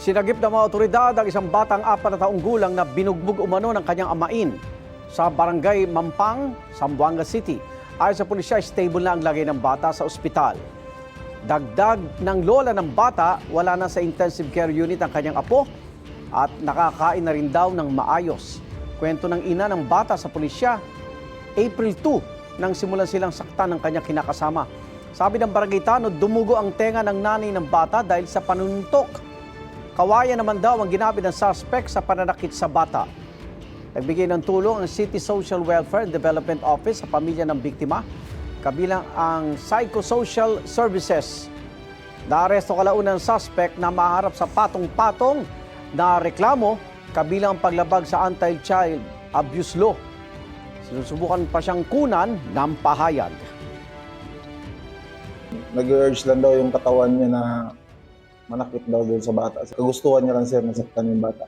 Sinagip ng mga otoridad ang isang batang 4 na taong gulang na binugbog umano ng kanyang amain sa barangay Mampang, Zamboanga City. Ayon sa pulisya, stable na ang lagay ng bata sa ospital. Dagdag ng lola ng bata, wala na sa intensive care unit ang kanyang apo at nakakain na rin daw ng maayos. Kwento ng ina ng bata sa pulisya, April 2 nang simulan silang saktan ng kanyang kinakasama. Sabi ng barangay tanod, dumugo ang tenga ng nanay ng bata dahil sa panununtok. Kawayan naman daw ang ginamit ng suspect sa pananakit sa bata. Nagbigay ng tulong ang City Social Welfare and Development Office sa pamilya ng biktima, kabilang ang Psychosocial Services. Naaresto kalaunan ng suspect na maharap sa patong-patong na reklamo, kabilang ang paglabag sa Anti-Child Abuse Law. Sinusubukan pa siyang kunan ng pahayag. Nag-urge lang daw yung katawan niya na manakit daw doon sa bata. Kagustuhan niya lang sir, nasaktan yung bata.